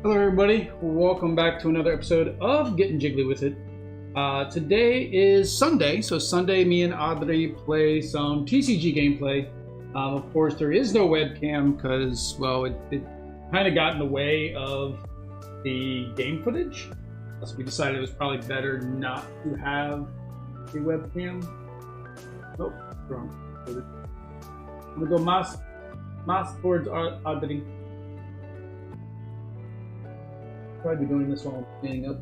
Hello everybody, welcome back to another episode of Gettin Jiggly with it. Today is Sunday, so Sunday me and Adri play some TCG gameplay. Of course there is no webcam because, well, it kind of got in the way of the game footage. So we decided it was probably better not to have a webcam. Oh, wrong. I'm gonna go mas towards Adri. Try to be doing this while I'm standing up.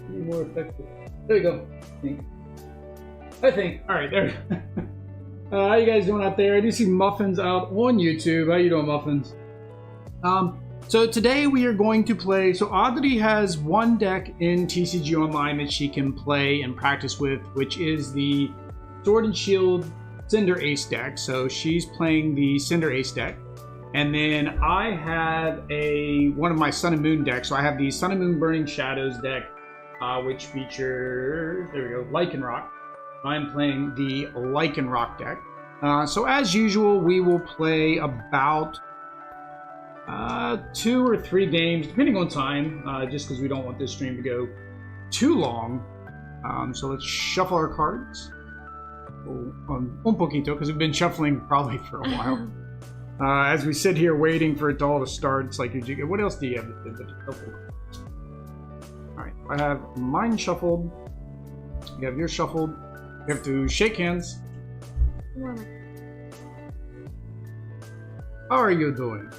Be more effective. There you go. I think. All right, there. How you guys doing out there? I do see Muffins out on YouTube. How you doing, Muffins? So today we are going to play. So Adri has one deck in TCG Online that she can play and practice with, which is the Sword and Shield Cinderace deck. So she's playing the Cinderace deck. And then I have one of my Sun and Moon decks. So I have the Sun and Moon Burning Shadows deck, which features, there we go, Lycanroc. I'm playing the Lycanroc deck. So as usual, we will play about 2 or 3 games, depending on time, just because we don't want this stream to go too long. So let's shuffle our cards. Un poquito, because we've been shuffling probably for a while. As we sit here waiting for it to all to start, it's like, what else do you have to shuffle? Alright, I have mine shuffled. You have yours shuffled. You have to shake hands. How are you doing?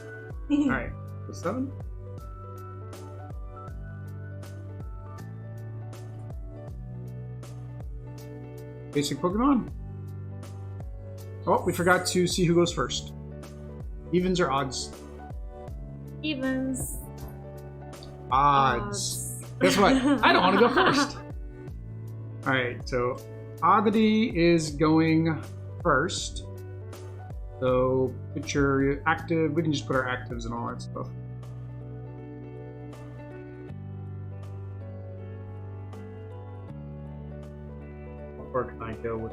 Alright, the 7. Basic Pokemon. Oh, we forgot to see who goes first. Evens or odds? Evens. Odds. Guess what? I don't want to go first. Alright, so Adri is going first. So put your active. We can just put our actives and all that stuff. How far can I go with?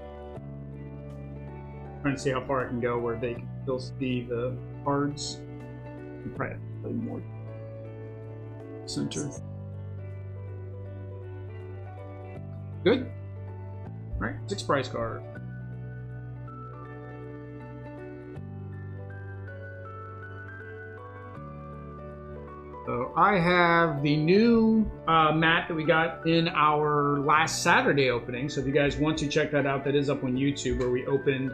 Trying to see how far I can go where they can still see the cards. Probably play more center. Good. All right, 6 prize card. So I have the new mat that we got in our last Saturday opening. So if you guys want to check that out, that is up on YouTube, where we opened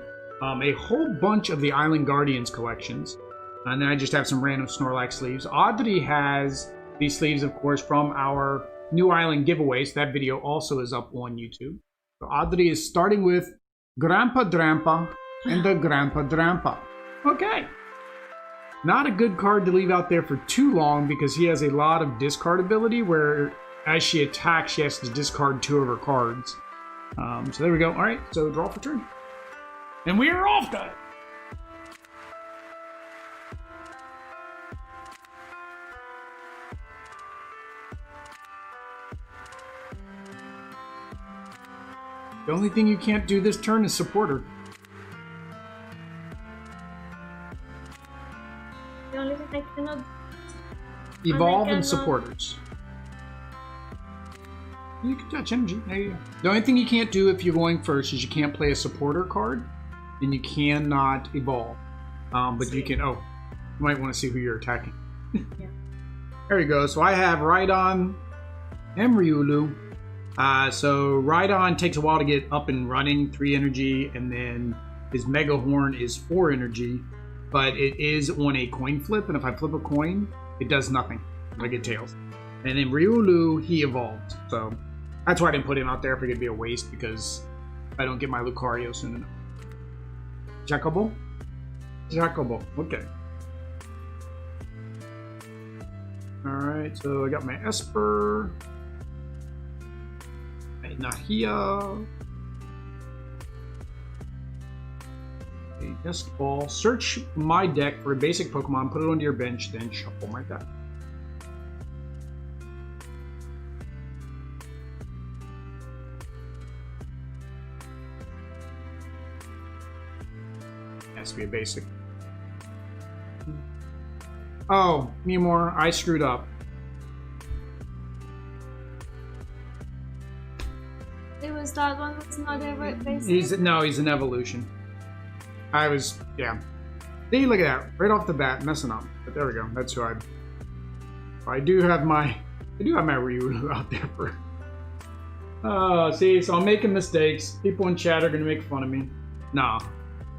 a whole bunch of the Island Guardians collections. And then I just have some random Snorlax sleeves. Adri has these sleeves, of course, from our New Island giveaway. So that video also is up on YouTube. So Adri is starting with Grandpa Drampa and the Grandpa Drampa. Okay. Not a good card to leave out there for too long because he has a lot of discard ability where as she attacks, she has to discard 2 of her cards. So there we go. All right, so draw for turn. And we are off to it. The only thing you can't do this turn is support her. The only thing I cannot Evolve and supporters. You can touch energy. There you go. The only thing you can't do if you're going first is you can't play a supporter card, and you cannot evolve. But you can. Oh, you might want to see who you're attacking. Yeah. There you go. So I have Rhydon and Riolu. So Rhydon takes a while to get up and running, 3 energy, and then his Mega Horn is 4 energy. But it is on a coin flip, and if I flip a coin, it does nothing. I get tails. And then Riolu, he evolved. So that's why I didn't put him out there. I figured it'd be a waste because I don't get my Lucario soon enough. Jacobo? Jacobo, okay. Alright, so I got my Esper. My Nahia. A Nest Ball. Search my deck for a basic Pokemon, put it onto your bench, then shuffle my deck. Has to be a basic. Oh, Mew, I screwed up. It was that one was not ever basic. He's an evolution. Yeah. See, look at that, right off the bat, messing up. But there we go. That's who I do have my Ryu out there for. Oh, see, so I'm making mistakes. People in chat are gonna make fun of me. No,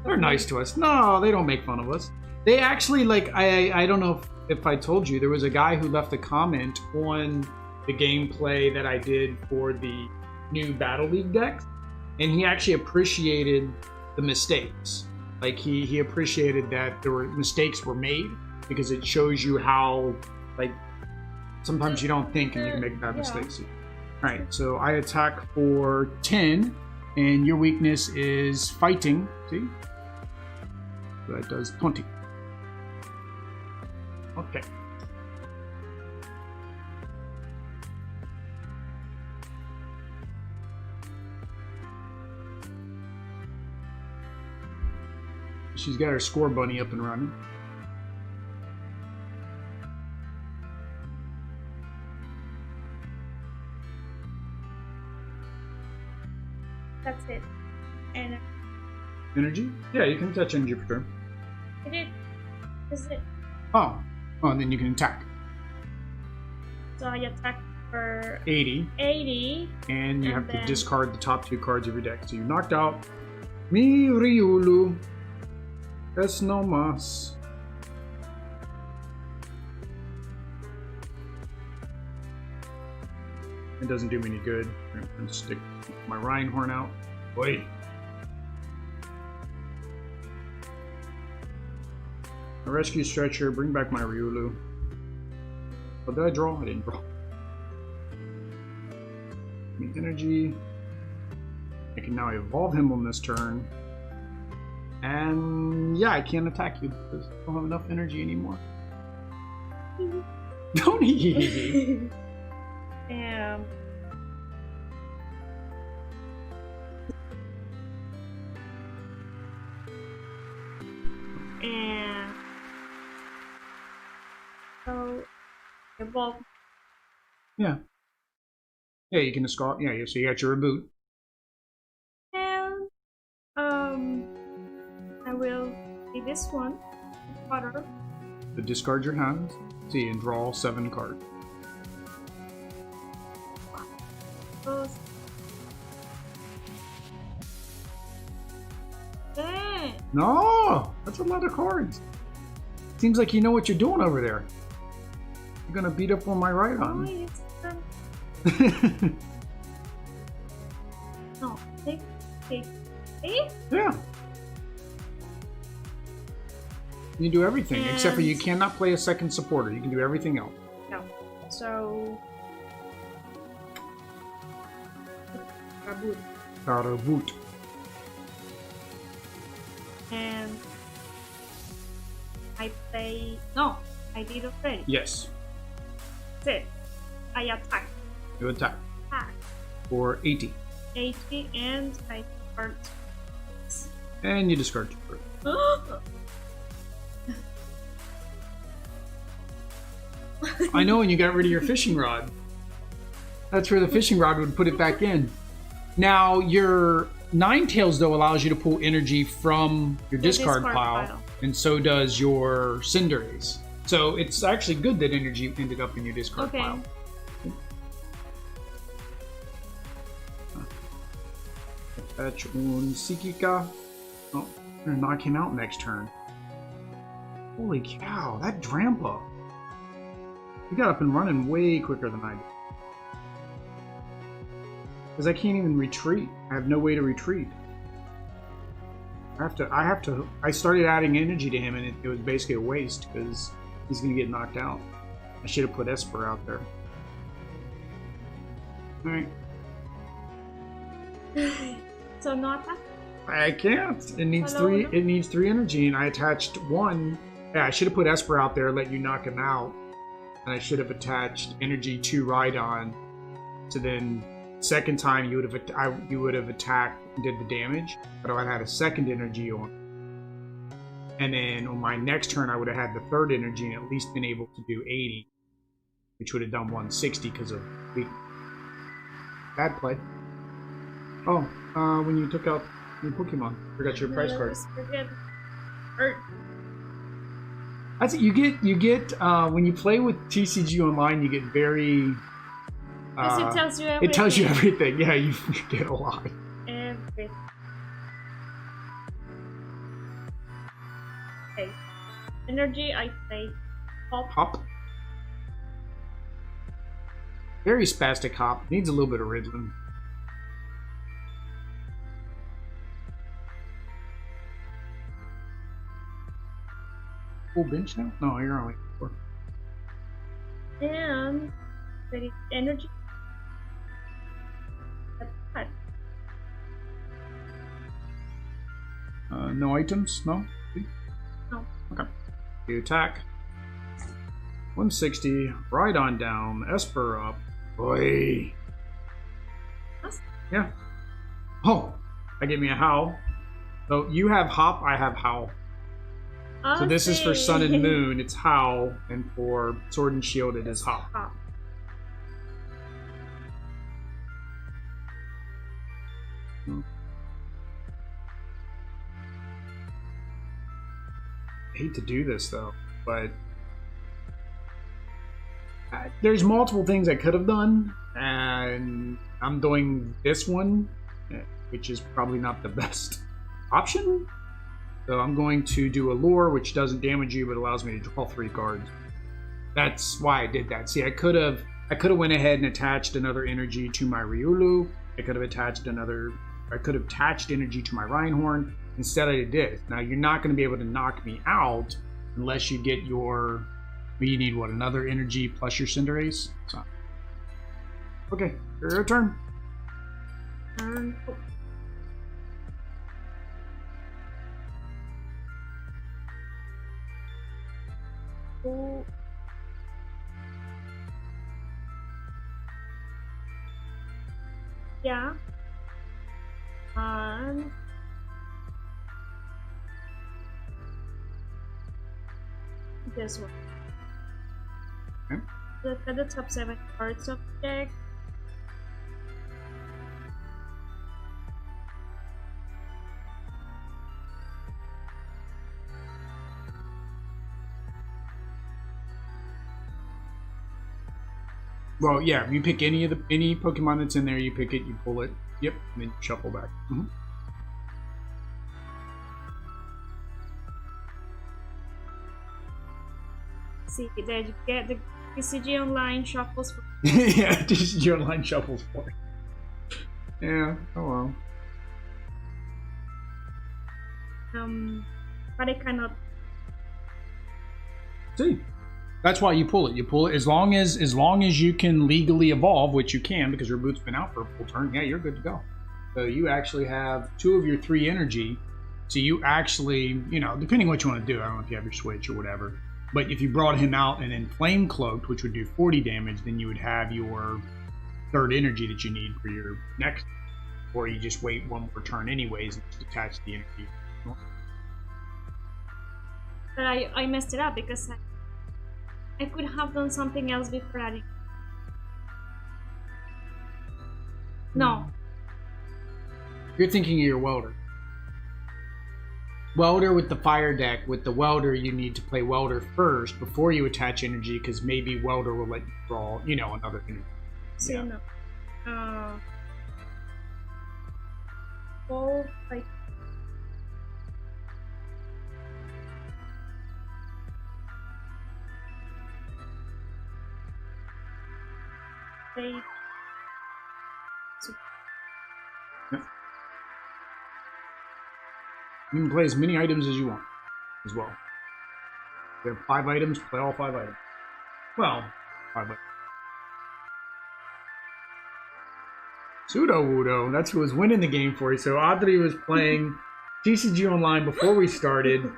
they're nice to us. No, they don't make fun of us. They actually, like, I don't know if I told you, there was a guy who left a comment on the gameplay that I did for the new Battle League decks, and he actually appreciated the mistakes. Like, he appreciated that mistakes were made, because it shows you how, like, sometimes you don't think and you can make bad mistakes. Alright, so I attack for 10, and your weakness is fighting, see? So that does 20. Okay. She's got her score bunny up and running. That's it. And Energy? Yeah, you can touch energy per turn. I did. That's it. Oh, and then you can attack. So I attack for 80. 80. And you have to discard the top 2 cards of your deck. So you knocked out Eeveelution. Es no más. It doesn't do me any good. I'm going to stick my Rhinehorn out. Wait. A rescue stretcher, bring back my Riolu. Oh, did I draw? I didn't draw. Energy. I can now evolve him on this turn. And yeah, I can't attack you because I don't have enough energy anymore. Don't eat. And so evolve. Yeah. Yeah, you can discard. Yeah, so you got your reboot. And I will do this one. Butter. To discard your hand. See, and draw 7 cards. Those. Dang. No! That's a lot of cards. Seems like you know what you're doing over there. You're gonna beat up on my right arm. No, take. Yeah. You do everything, except for you cannot play a second supporter. You can do everything else. No. So. Reboot. And I play. No, I did already. Yes. That's it. I attack. You attack. Attack. For 80. 80 and I discard. And you discard your card. I know, and you got rid of your fishing rod. That's where the fishing rod would put it back in. Now, your Ninetales, though, allows you to pull energy from your discard pile, and so does your Cinderace. So it's actually good that energy ended up in your discard pile. Fetch un Psychica. Oh, I'm gonna knock him out next turn. Holy cow, that Drampa. You got up and running way quicker than I did. Because I can't even retreat. I have no way to retreat. I started adding energy to him and it was basically a waste because he's going to get knocked out. I should have put Esper out there. Alright. So no attack? I can't. It needs three. It needs 3 energy, and I attached 1. Yeah, I should have put Esper out there, let you knock him out, and I should have attached energy to Rhydon. So then, second time you would have attacked and did the damage, but I had a second energy on. And then on my next turn, I would have had the third energy and at least been able to do 80, which would have done 160 because of weak. Bad play. Oh, when you took out your Pokemon, forgot your prize card. That's it. You get when you play with TCG Online, you get very. Because it tells you everything. It tells you everything. Yeah, you get a lot. Everything. Okay. Energy, I play Hop. Hop. Very spastic Hop. Needs a little bit of Riddling. Full bench now? No, you're only 4. And very energy. Attack. No items? No? No. Okay. You attack. 160. Right on down. Esper up. Boy. Yeah. Oh! That gave me a Howl. So you have Hop, I have Howl. So this is for Sun and Moon, it's Howl, and for Sword and Shield, it is Hop. Hop. I hate to do this though, but there's multiple things I could have done, and I'm doing this one, which is probably not the best option. So I'm going to do a Lure, which doesn't damage you, but allows me to draw 3 cards. That's why I did that. See, I could have went ahead and attached another energy to my Riolu. I could have attached energy to my Rhinehorn. Instead, I did this. Now, you're not going to be able to knock me out unless you get your... You need, what, another energy plus your Cinderace? So, okay, your turn. Yeah. This one. Okay. Look at the top 7 cards of the deck. Well, yeah, you pick any Pokemon that's in there, you pick it, you pull it, yep, and then you shuffle back. Mm-hmm. See, there you get the TCG Online shuffles for yeah, TCG Online shuffles for it. Yeah, oh well. But I cannot. See, that's why you pull it. You pull it as long as you can legally evolve, which you can because your boot's been out for a full turn. Yeah, you're good to go. So you actually have 2 of your 3 energy. So you actually, depending what you want to do, I don't know if you have your switch or whatever. But if you brought him out and then Flame Cloaked, which would do 40 damage, then you would have your 3rd energy that you need for your next. Or you just wait 1 more turn anyways and just attach the energy. But I messed it up because I could have done something else before adding. No. You're thinking of your Welder. Welder with the Fire deck. With the Welder, you need to play Welder first before you attach energy, because maybe Welder will let you draw, another energy. So yeah. No. All like. They. You can play as many items as you want, as well. If you have 5 items, play all 5 items. Well, 5 items. Sudowoodo, that's who was winning the game for you. So Adri was playing TCG Online before we started,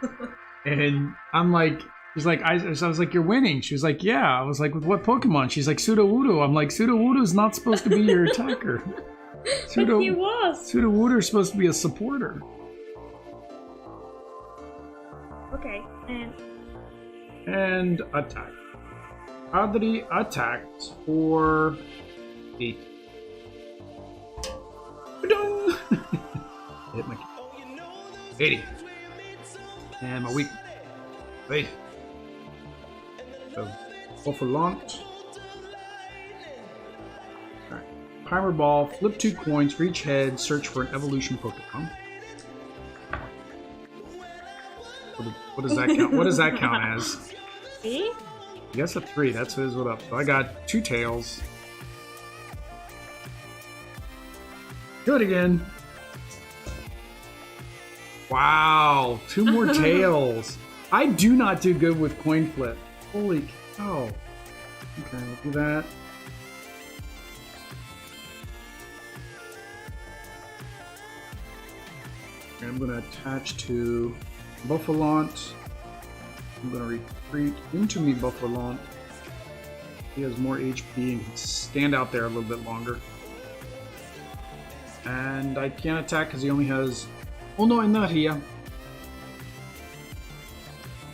and I'm like, she's like, I was like, you're winning. She was like, yeah. I was like, with what Pokemon? She's like, Sudowoodo. I'm like, Sudowoodo's not supposed to be your attacker. But he was. Sudowoodo's supposed to be a supporter. And attack. Adri attacks for 8. Hit my 80. And my weak. Wait. So, go for launch. Alright. Primer ball, flip 2 coins for each head, search for an evolution Pokemon. What does that count? What does that count as? 3? I guess a 3. That's what is what up. So I got 2 tails. Do it again. Wow, 2 more tails. I do not do good with coin flip. Holy cow. Okay, I'll do that. And I'm going to attach to Buffalont. I'm going to retreat into me Buffalont. He has more HP and can stand out there a little bit longer. And I can't attack because he only has... Oh no, I'm not here.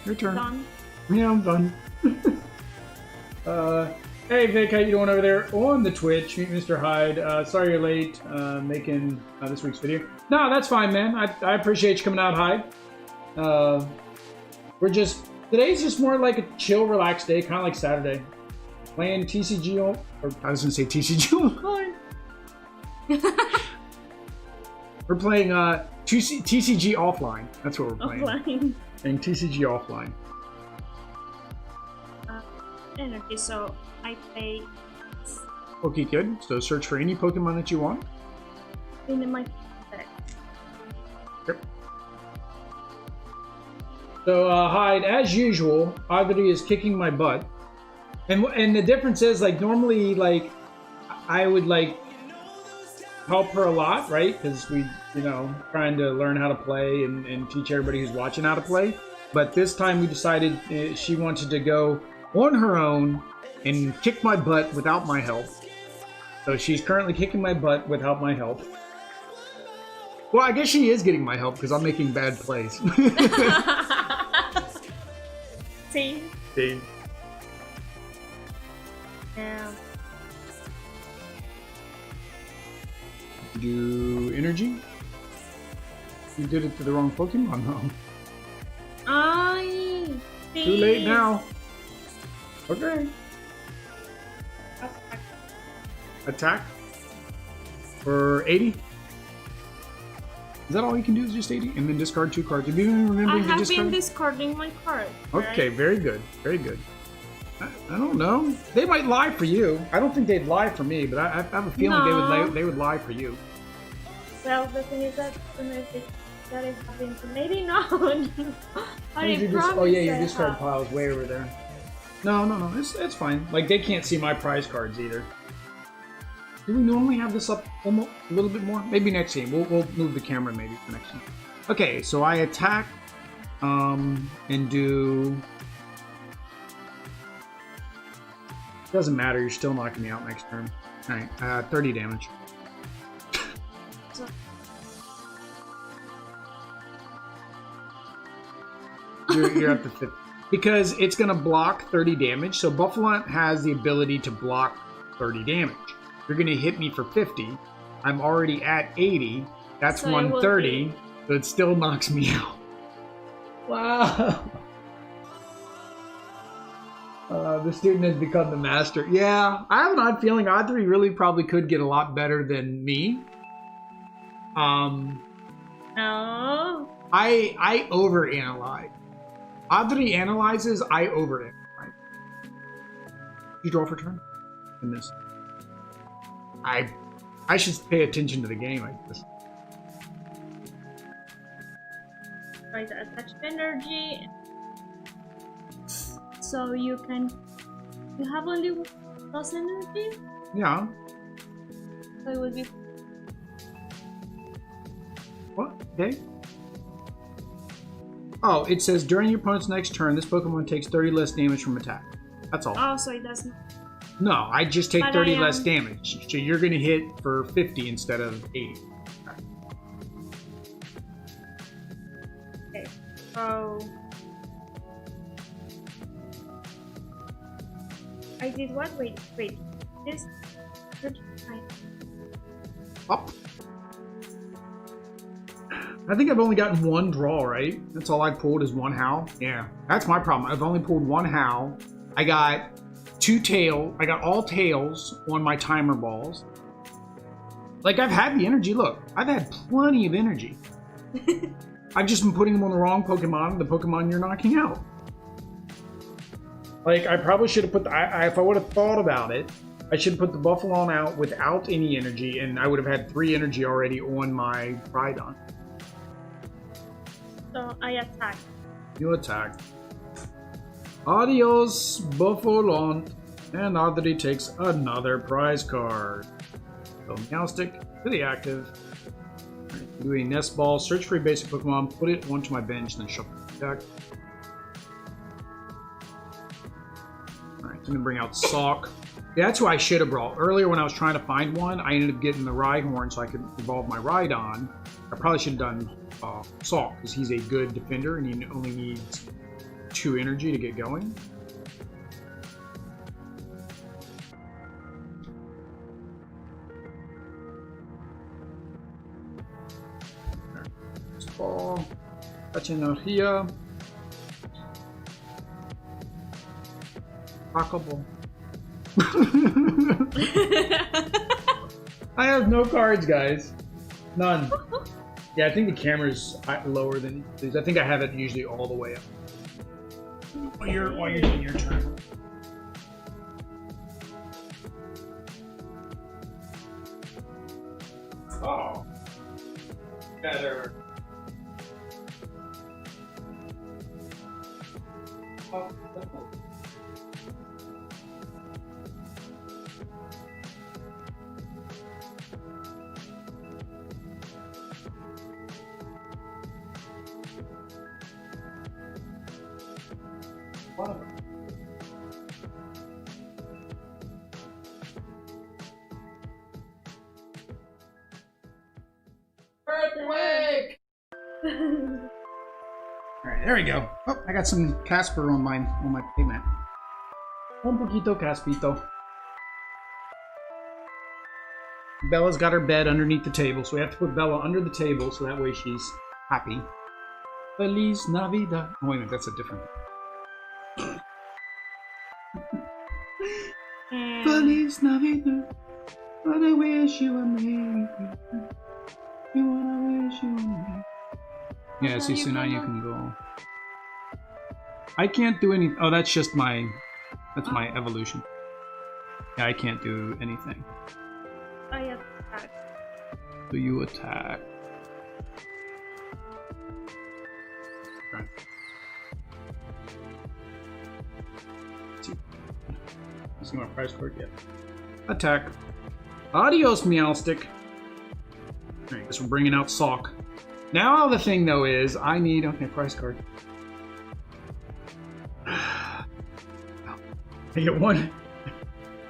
Your turn. Done. Yeah, I'm done. Hey Vic, how you doing over there on the Twitch? Meet Mr. Hyde. Sorry you're late making this week's video. No, that's fine, man. I appreciate you coming out, Hyde. Today's just more like a chill, relaxed day, kind of like Saturday. Playing TCGO, or I was gonna say TCGO. We're playing TCG offline. That's what we're playing. Offline. Playing TCG offline. Energy, so I play. Okay, good. So search for any Pokemon that you want. In my deck. Yep. So Hyde, as usual, Adri is kicking my butt, and the difference is like normally like I would like help her a lot, right? Because we, trying to learn how to play and teach everybody who's watching how to play. But this time we decided she wanted to go on her own and kick my butt without my help. So she's currently kicking my butt without my help. Well, I guess she is getting my help because I'm making bad plays. See? See? Yeah. Do energy? You did it to the wrong Pokemon, though. Too late now. Okay. Attack. For 80? Is that all you can do is just 80? And then discard 2 cards. Have you been remembering to discard? I have been discarding my card. Okay, right? very good. Very good. I don't know. They might lie for you. I don't think they'd lie for me, but I have a feeling they would lie for you. Well, the thing is that that is happening to maybe not. Oh yeah, your discard pile is way over there. No, it's fine. Like they can't see my prize cards either. Do we normally have this up almost a little bit more? Maybe next game. We'll move the camera maybe for next time. Okay, so I attack, and do. Doesn't matter. You're still knocking me out next turn. All right, 30 damage. You're up to 50. Because it's going to block 30 damage, so Buffalont has the ability to block 30 damage. You're going to hit me for 50. I'm already at 80. That's so 130, so it still knocks me out. Wow. The student has become the master. Yeah, I have an odd feeling Adri really probably could get a lot better than me. No. I overanalyze. Adri analyzes, I overanalyze. You draw for turn? In this. I should pay attention to the game like this. Try to attach energy. So you have only plus energy? Yeah. So it will be. What? Okay. Oh, it says during your opponent's next turn, this Pokemon takes 30 less damage from attack. That's all. Oh, so it doesn't. No, I just take 30 less damage. So you're going to hit for 50 instead of 80. Okay. So I did what? Wait. This. Up. I think I've only gotten one draw, right? That's all I pulled is one howl. Yeah, that's my problem. I've only pulled one howl. I got I got all tails on my timer balls. Like, I've had the energy. Look, I've had plenty of energy. I've just been putting them on the wrong Pokemon, the Pokemon you're knocking out. Like, I probably should have put if I would have thought about it, I should have put the Buffalon out without any energy, and I would have had 3 energy already on my Rhydon. So I attack. You attack. Adios, Buffalon. And Adri takes another prize card. So Meowstic to the active. Do a nest ball, search for a basic Pokemon, put it onto my bench, then shuffle the deck. Alright, I'm gonna bring out Sock. Yeah, that's who I should have brought. Earlier when I was trying to find one, I ended up getting the Rhyhorn so I could evolve my Rhydon. I probably should have done Sock, because he's a good defender and he only needs 2 energy to get going. Ball, touch energía, Pokeball. I have no cards, guys. None. Yeah, I think the camera's lower than these. I think I have it usually all the way up. While you're doing your turn. Oh. Better. Oh, awake! Alright, there we go. Oh, I got some Casper on my playmat. Un poquito Caspito. Bella's got her bed underneath the table, so we have to put Bella under the table so that way she's happy. Feliz Navidad. Oh, wait a minute, that's a different one. Feliz Navidad. Wanna wish you a Merry Christmas. You wanna wish you a Merry. Yeah, see, so now you can go. I can't do any. Oh, that's just my. That's my evolution. Yeah, I can't do anything. I attack. So you attack. Right. See my prize card yet? Attack. Adios, Meowstic. Alright, guess we're bringing out Sock. Now the thing though is, I need okay prize card. I get 1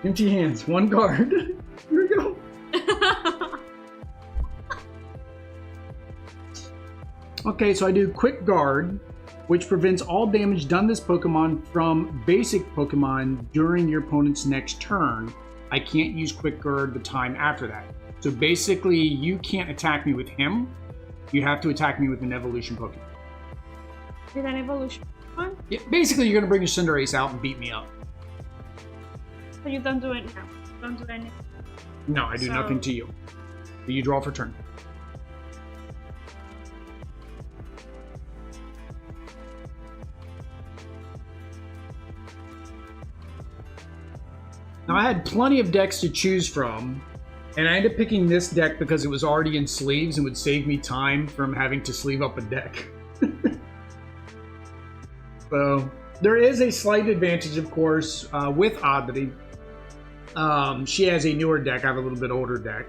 empty hands, 1 card. Here we go. Okay, so I do Quick Guard, which prevents all damage done to this Pokemon from basic Pokemon during your opponent's next turn. I can't use Quick Guard the time after that. So basically, you can't attack me with him. You have to attack me with an evolution Pokemon. With an evolution Pokemon? Yeah, basically, you're going to bring your Cinderace out and beat me up. So you don't do it now. Don't do anything. No, I do nothing to you. But you draw for turn. Now, I had plenty of decks to choose from, and I ended up picking this deck because it was already in sleeves and would save me time from having to sleeve up a deck. So, there is a slight advantage, of course, with Adri. She has a newer deck, I have a little bit older deck.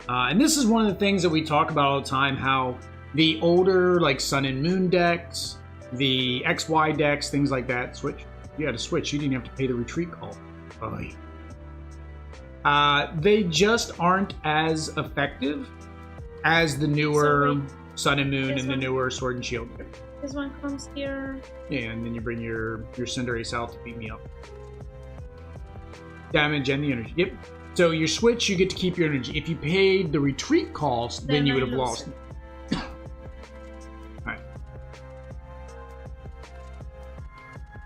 And this is one of the things that we talk about all the time, how the older, like Sun and Moon decks, the XY decks, things like that, switch. You had to switch, you didn't have to pay the retreat call. They just aren't as effective as the newer Sun and Moon and the newer Sword and Shield deck. This one comes here. Yeah, and then you bring your Cinderace out to beat me up. damage and the energy. Yep. So your switch, you get to keep your energy. If you paid the retreat cost, then you would have lost. Alright.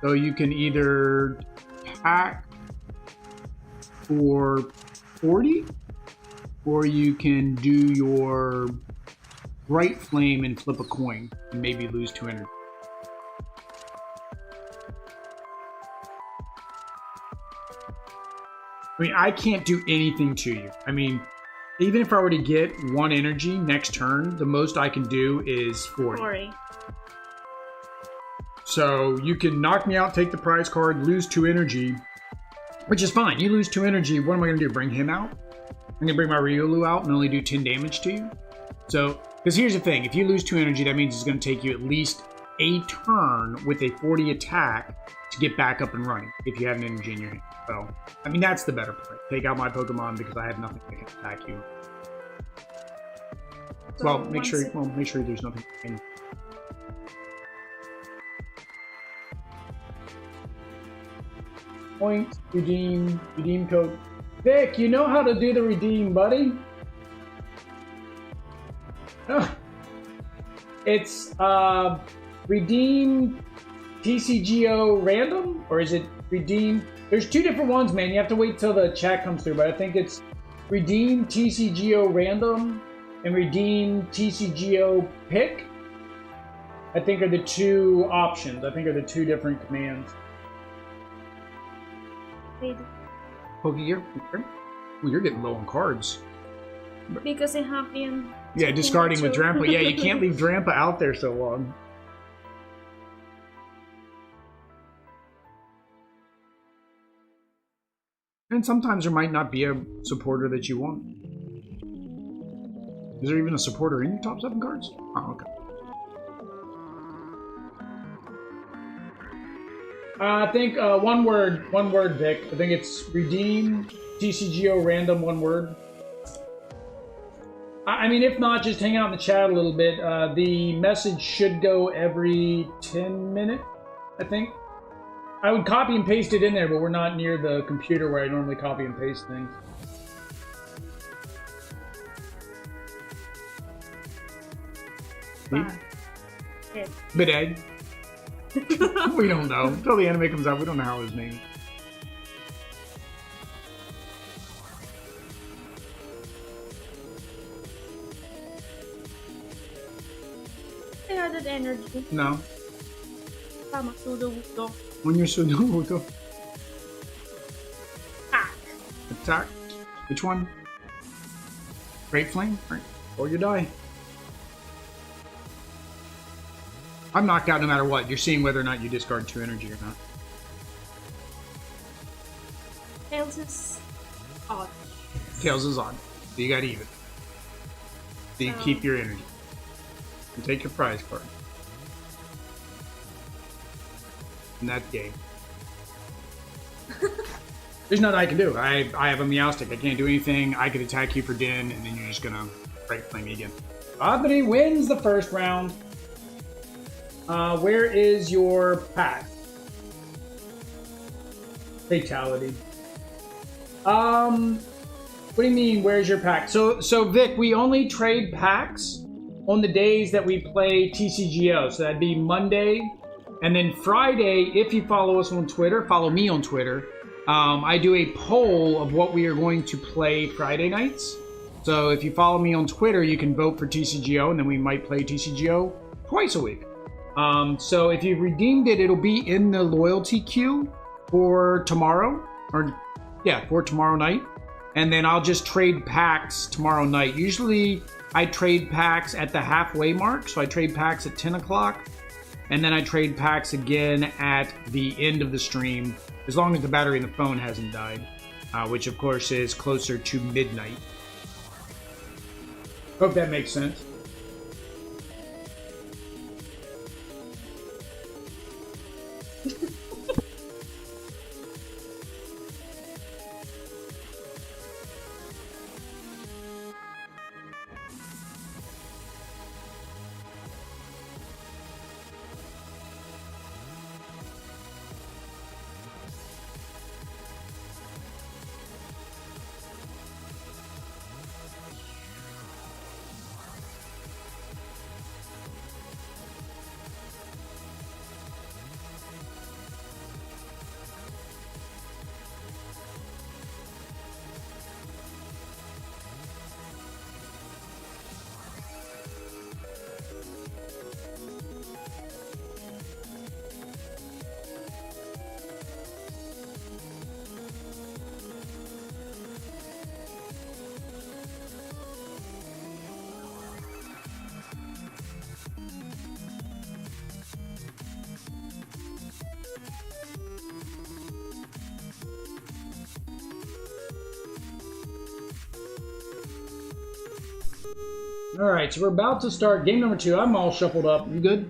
So you can either attack for 40, or you can do your Bright Flame and flip a coin and maybe lose 2 energy. I mean, I can't do anything to you. I mean, even if I were to get 1 energy next turn, the most I can do is 40. So you can knock me out, take the prize card, lose 2 energy, which is fine. You lose 2 energy, what am I going to do? Bring him out? I'm going to bring my Riolu out and only do 10 damage to you? So, because here's the thing. If you lose 2 energy, that means it's going to take you at least a turn with a 40 attack to get back up and running if you have an energy in your hand. So, I mean, that's the better play. Take out my Pokemon because I have nothing that can attack you. So well, make sure there's nothing. Point, redeem code. Vic, you know how to do the redeem, buddy? It's redeem TCGO random, or is it redeem? There's 2 different ones, man. You have to wait till the chat comes through, but I think it's redeem TCGO random and redeem TCGO pick. I think are the 2 options. I think are the 2 different commands. Poke, you're getting low on cards. Because I have been... Yeah, discarding with Drampa. Yeah, you can't leave Drampa out there so long. And sometimes there might not be a supporter that you want. Is there even a supporter in your top 7 cards? Oh, okay. I think one word, Vic. I think it's redeem TCGO random, 1 word. I mean, if not, just hang out in the chat a little bit. The message should go every 10 minutes, I think. I would copy and paste it in there, but we're not near the computer where I normally copy and paste things. Bit egg. We don't know. Until the anime comes out, we don't know how his name is. I added energy. No. Tama, sudo-wudo. When you're sudo-wudo. Attack. Attack. Which one? Great Flame? Right. Roll your die. I'm knocked out no matter what. You're seeing whether or not you discard 2 energy or not. Tails is odd. Tails is odd. So you got even. So you keep your energy. And take your prize card. In that game. There's nothing I can do. I have a Meowstic. I can't do anything. I could attack you for Din, and then you're just gonna Great Flame me again. Adri wins the first round. Where is your pack? Fatality. What do you mean, where's your pack? So Vic, we only trade packs on the days that we play TCGO. So that'd be Monday. And then Friday, if you follow us on Twitter, follow me on Twitter, I do a poll of what we are going to play Friday nights. So if you follow me on Twitter, you can vote for TCGO, and then we might play TCGO twice a week. So if you've redeemed it, it'll be in the loyalty queue for tomorrow. For tomorrow night. And then I'll just trade packs tomorrow night. Usually I trade packs at the halfway mark. So I trade packs at 10 o'clock. And then I trade packs again at the end of the stream, as long as the battery in the phone hasn't died, which of course is closer to midnight. Hope that makes sense. Alright, so we're about to start game number 2. I'm all shuffled up. You good?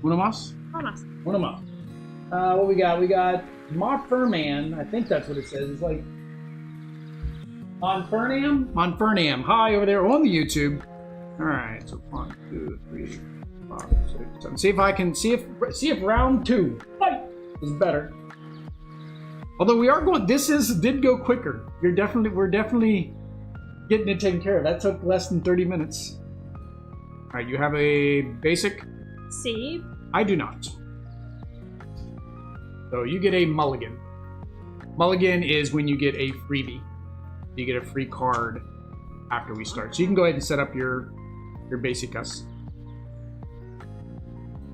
Uno más? Uno más. What we got? We got Monfernan. I think that's what it says. It's like Monfernam? Monfernam. Hi over there on the YouTube. Alright, so 1, 2, 3, 5, 6, 7. See if I can see if round 2 is better. Although we are going, did go quicker. We're definitely getting it taken care of. That took less than 30 minutes. All right, you have a basic? See? I do not. So you get a mulligan. Mulligan is when you get a freebie. You get a free card after we start. So you can go ahead and set up your basic us.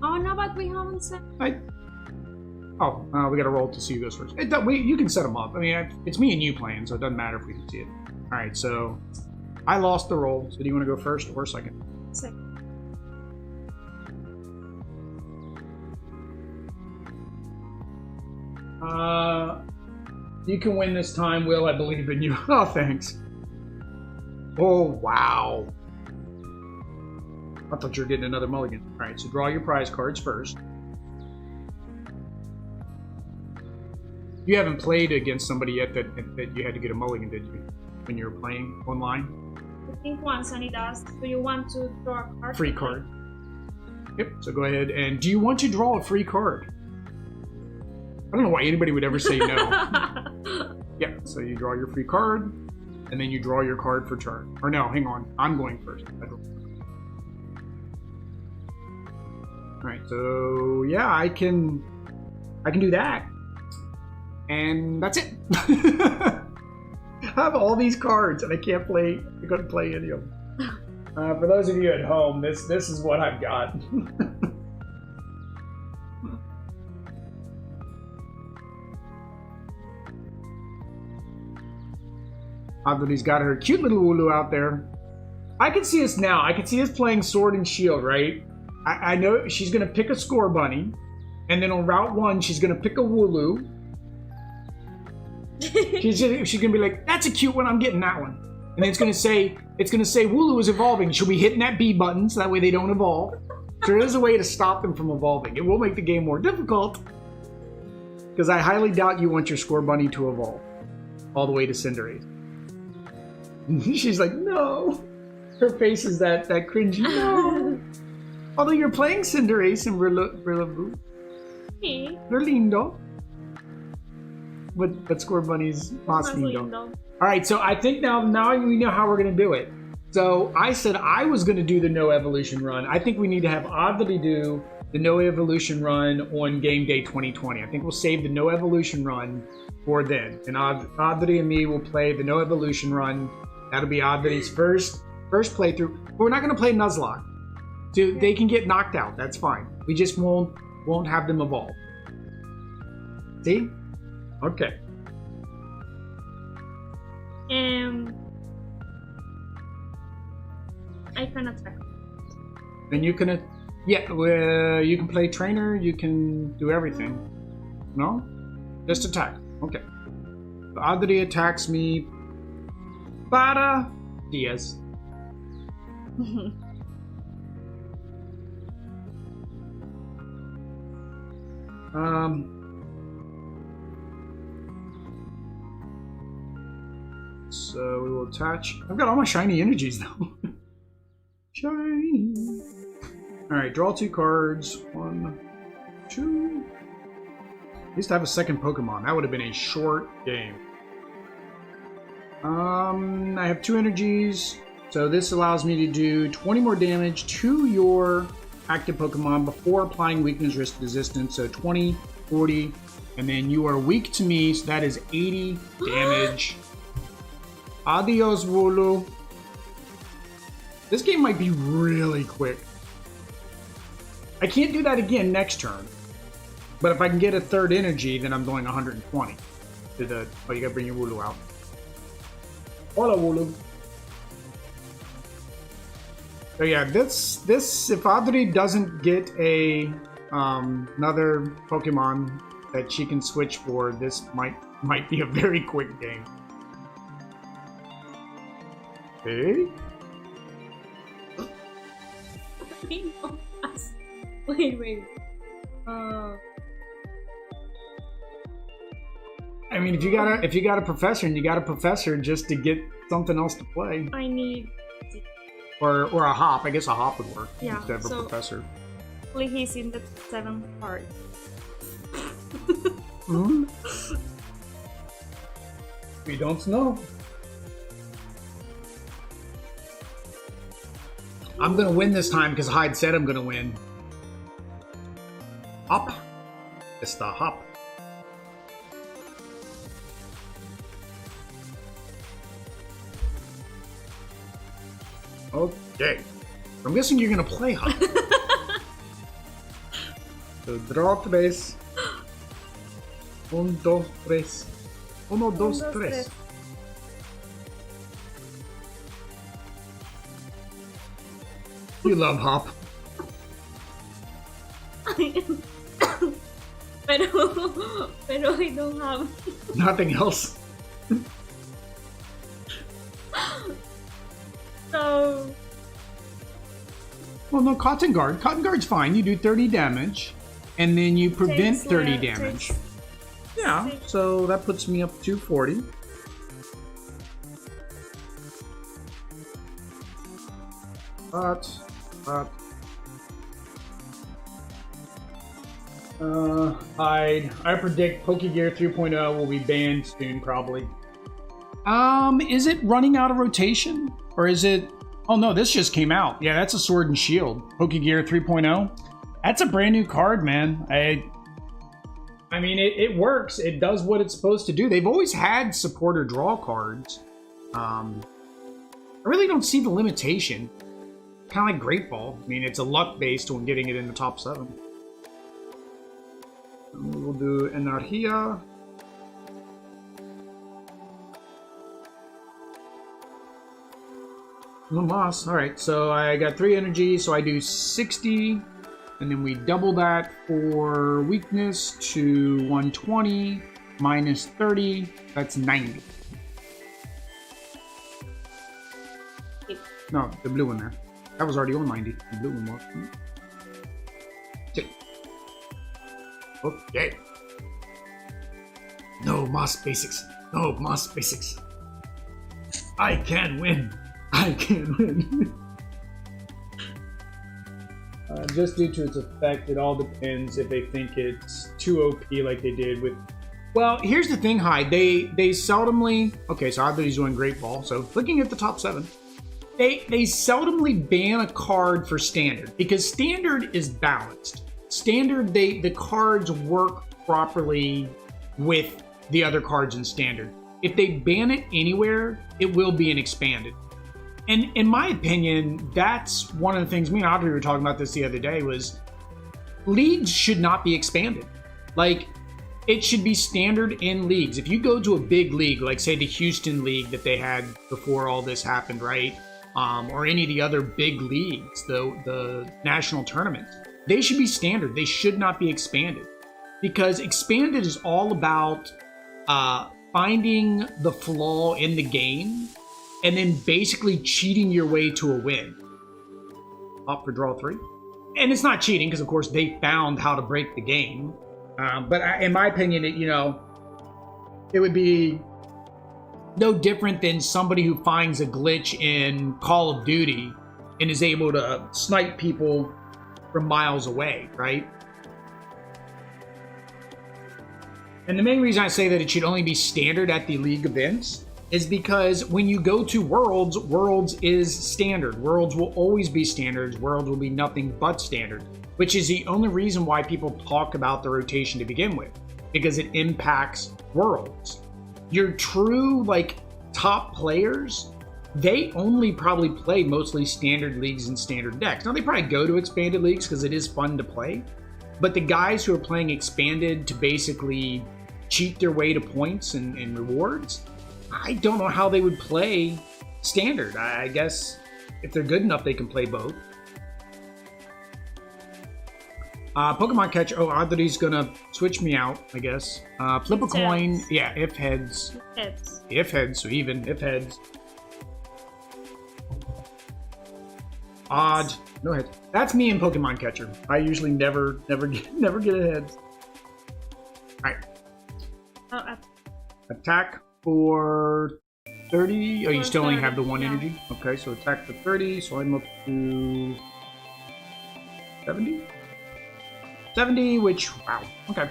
Oh no, but we haven't set. We gotta roll to see who goes first. You can set them up. I mean, it's me and you playing, so it doesn't matter if we can see it. All right, so I lost the roll. So do you want to go first or second? Second. You can win this time, Will. I believe in you. Oh, thanks. Oh, wow. I thought you were getting another mulligan. All right, so draw your prize cards first. You haven't played against somebody yet that you had to get a mulligan, did you? When you were playing online? I think once, and it does. Do you want to draw a card? Free card. Yep, so go ahead. And do you want to draw a free card? I don't know why anybody would ever say no. Yeah, so you draw your free card, and then you draw your card for turn. Or no, hang on. I'm going first. Alright, so yeah, I can do that. And that's it. I have all these cards and I couldn't play any of them. For those of you at home, this is what I've got. Adri's got her cute little Wooloo out there. I can see us now. I can see us playing Sword and Shield, right? I know she's going to pick a Score Bunny. And then on Route 1, she's going to pick a Wooloo. She's going to be like, that's a cute one. I'm getting that one. And then it's going to say Wooloo is evolving. She'll be hitting that B button so that way they don't evolve. So there is a way to stop them from evolving. It will make the game more difficult. Because I highly doubt you want your Score Bunny to evolve. All the way to Cinderace. She's like, no. Her face is that cringy. No. Although you're playing Cinderace and Rillaboom. Hey. They're lindo. But Score Bunny's más lindo. Alright, so I think now we know how we're going to do it. So I said I was going to do the no evolution run. I think we need to have Adri do the no evolution run on game day 2020. I think we'll save the no evolution run for then. And Adri and me will play the no evolution run. That'll be Adri's first playthrough. But we're not going to play Nuzlocke. So they can get knocked out. That's fine. We just won't have them evolve. See? Okay. I can attack. And you can, you can play trainer. You can do everything. No, just attack. Okay. So Adri attacks me. Para Diaz. So we will attach. I've got all my shiny energies though. Shiny. Alright, draw 2 cards. 1, 2. At least I have a second Pokemon. That would have been a short game. I have 2 energies. So this allows me to do 20 more damage to your active Pokemon before applying weakness risk resistance. So 20, 40, and then you are weak to me, so that is 80 damage. Adios, Wooloo. This game might be really quick. I can't do that again next turn. But if I can get a 3rd energy, then I'm going 120. You gotta bring your Wooloo out. Hola, Wooloo. So yeah, this if Adri doesn't get a another Pokemon that she can switch for, this might be a very quick game. Okay. Wait. I mean, if you got a professor and you got a professor just to get something else to play. I need. Or a hop. I guess a hop would work. Yeah. Instead of a professor. Hopefully he's in the 7th part. We don't know. I'm gonna win this time because Hyde said I'm gonna win. Hop. It's the hop. Okay. I'm guessing you're gonna play hop. So draw 3. 1, 2, 3. 1, 2, 3. You love hop. Pero I don't have Nothing else. So. Well, no, Cotton Guard. Cotton Guard's fine. You do 30 damage, and then you prevent 30 damage. Yeah, so that puts me up to 40. I predict Pokegear 3.0 will be banned soon, probably. Is it running out of rotation? Or is it... Oh no, this just came out. Yeah, that's a Sword and Shield. Pokegear 3.0. That's a brand new card, man. I mean, it works. It does what it's supposed to do. They've always had support or draw cards. I really don't see the limitation. Kind of like Great Ball. I mean, it's a luck based on getting it in the top 7. We'll do Energia. No loss. Alright, so I got 3 energy, so I do 60. And then we double that for weakness to 120 minus 30. That's 90. No, the blue one there. That was already on 90. The blue one was. Okay. No Moss Basics. No Moss Basics. I can win. I can win. Just due to its effect, it all depends if they think it's too OP like they did with... Well, here's the thing, Hyde. They seldomly... Okay, so Adri's doing Great Ball. So looking at the top 7, they seldomly ban a card for Standard because Standard is balanced. Standard, the cards work properly with the other cards in Standard. If they ban it anywhere, it will be an Expanded. And in my opinion, that's one of the things, me and Adri were talking about this the other day, was leagues should not be expanded. Like, it should be Standard in leagues. If you go to a big league, like say the Houston League that they had before all this happened, right? Or any of the other big leagues, the national tournaments, they should be Standard. They should not be expanded. Because expanded is all about finding the flaw in the game and then basically cheating your way to a win. Up for draw 3. And it's not cheating because, of course, they found how to break the game. But in my opinion, it would be no different than somebody who finds a glitch in Call of Duty and is able to snipe people from miles away, right? And the main reason I say that it should only be Standard at the league events is because when you go to Worlds, Worlds is Standard. Worlds will always be Standards. Worlds will be nothing but Standard, which is the only reason why people talk about the rotation to begin with, because it impacts Worlds. Your true, top players, they only probably play mostly Standard leagues and Standard decks. Now, they probably go to Expanded leagues because it is fun to play, but the guys who are playing Expanded to basically cheat their way to points and rewards, I don't know how they would play Standard. I guess if they're good enough, they can play both. Pokemon Catch. Oh, Adri's gonna switch me out, I guess. Flip a coin. Yeah, if heads. Heads. If heads, so even. If heads. Odd. No heads. That's me in Pokemon Catcher. I usually never get a heads. Alright. Oh, Attack for 30. Oh, you still only 30, have the 1 yeah. energy? Okay, so attack for 30. So I'm up to 70? 70, which, wow. Okay.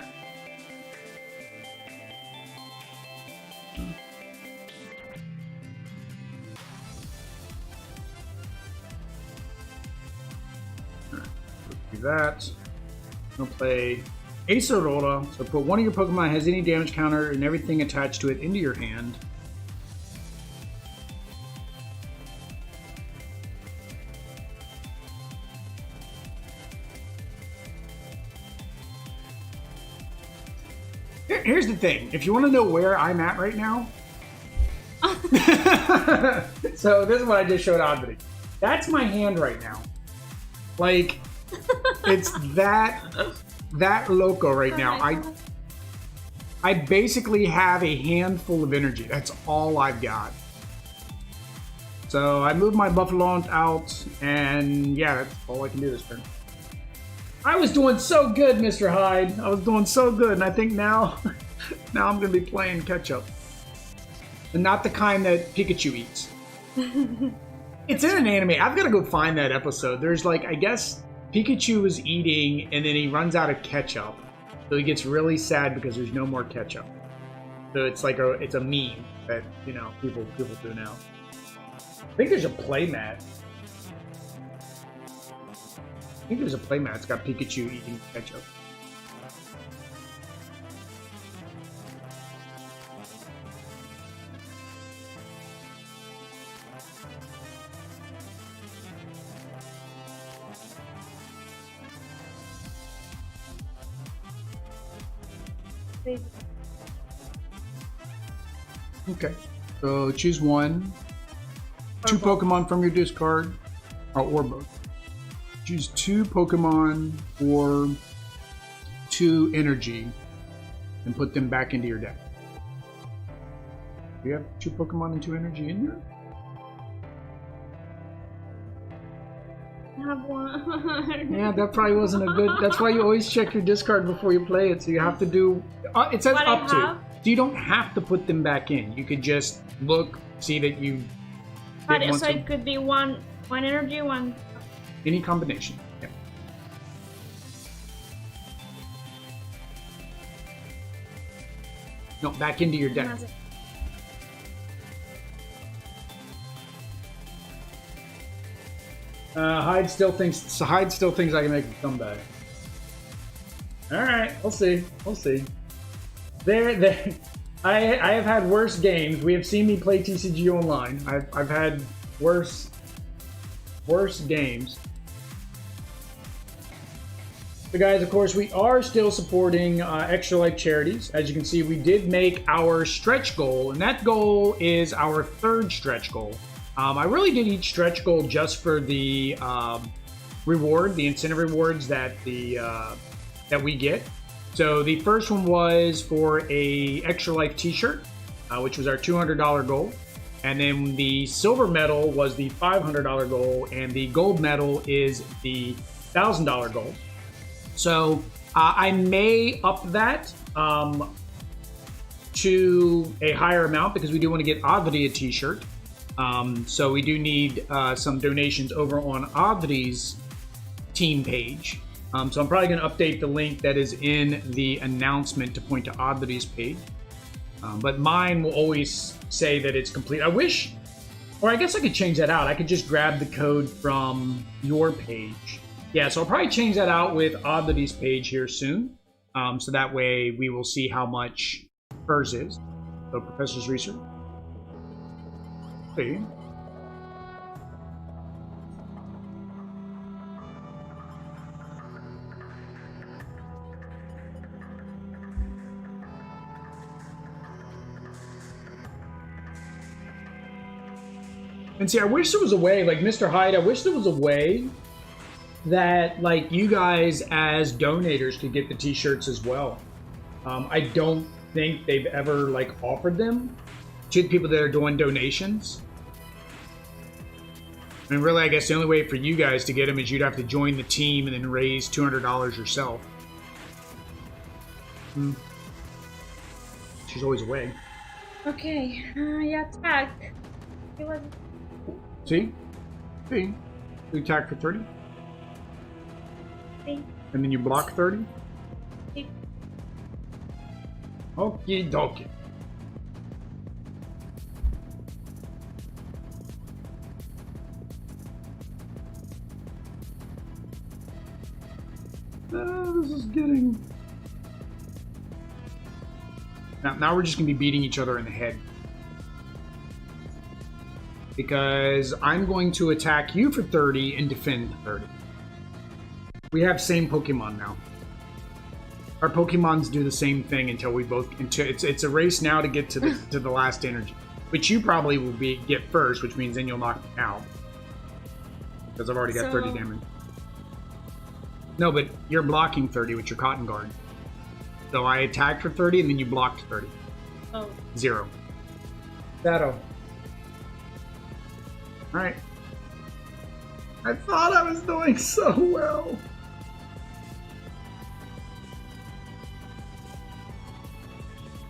Do that. I'm gonna play Ace Aurora. So put one of your Pokemon has any damage counter and everything attached to it into your hand. Here's the thing. If you want to know where I'm at right now, so this is what I just showed Adri. That's my hand right now. Like, it's that loco right now. I basically have a handful of energy. That's all I've got. So I moved my Buffalont out, and yeah, that's all I can do this turn. I was doing so good, Mr. Hyde. I was doing so good, and I think now I'm going to be playing catch-up. And not the kind that Pikachu eats. It's in an anime. I've got to go find that episode. There's like, I guess Pikachu is eating, and then he runs out of ketchup. So he gets really sad because there's no more ketchup. So it's like it's a meme that, you know, people do now. I think there's a playmat. I think there's a playmat that's got Pikachu eating ketchup. Okay, so choose one. Two Pokemon from your discard, or both. Choose 2 Pokemon or 2 energy and put them back into your deck. Do you have 2 Pokemon and 2 energy in there? I have one. Yeah, that probably wasn't a good. That's why you always check your discard before you play it. So you have to do. It says What up I to. have? So you don't have to put them back in. You could just look, see that you. But so it could be one energy, one. Any combination. Yeah. No, back into your deck. Hyde still thinks I can make a comeback. All right, we'll see. We'll see. There. I have had worse games. We have seen me play TCG online. I've had worse games. So guys, of course, we are still supporting Extra Life charities. As you can see, we did make our stretch goal, and that goal is our 3rd stretch goal. I really did each stretch goal just for the reward, the incentive rewards that that we get. So the first one was for a Extra Life t-shirt, which was our $200 goal. And then the silver medal was the $500 goal, and the gold medal is the $1,000 goal. So I may up that to a higher amount because we do want to get Adri a t-shirt. So we do need some donations over on Adri's team page. So I'm probably going to update the link that is in the announcement to point to Adri's page. But mine will always say that it's complete. I wish, or I guess I could change that out. I could just grab the code from your page. Yeah, so I'll probably change that out with Adri's page here soon. So that way we will see how much hers is. So Professor's Research. See. And see, I wish there was a way, like Mr. Hyde, I wish there was a way that, like, you guys as donators could get the t-shirts as well. I don't think they've ever, like, offered them to people that are doing donations. And really, I guess the only way for you guys to get him is you'd have to join the team and then raise $200 yourself. She's always away. Okay, you attacked. It was... See? See? You attack for 30. See? And then you block 30. See? Okie dokie. This is getting... Now we're just going to be beating each other in the head. Because I'm going to attack you for 30 and defend 30. We have same Pokemon now. Our Pokemons do the same thing until we both... It's a race now to get to the last energy. Which you probably will get first, which means then you'll knock me out. Because I've already got 30 damage. No, but you're blocking 30 with your Cotton Guard. So I attacked for 30 and then you blocked 30. Oh. 0. Shadow. Alright. I thought I was doing so well.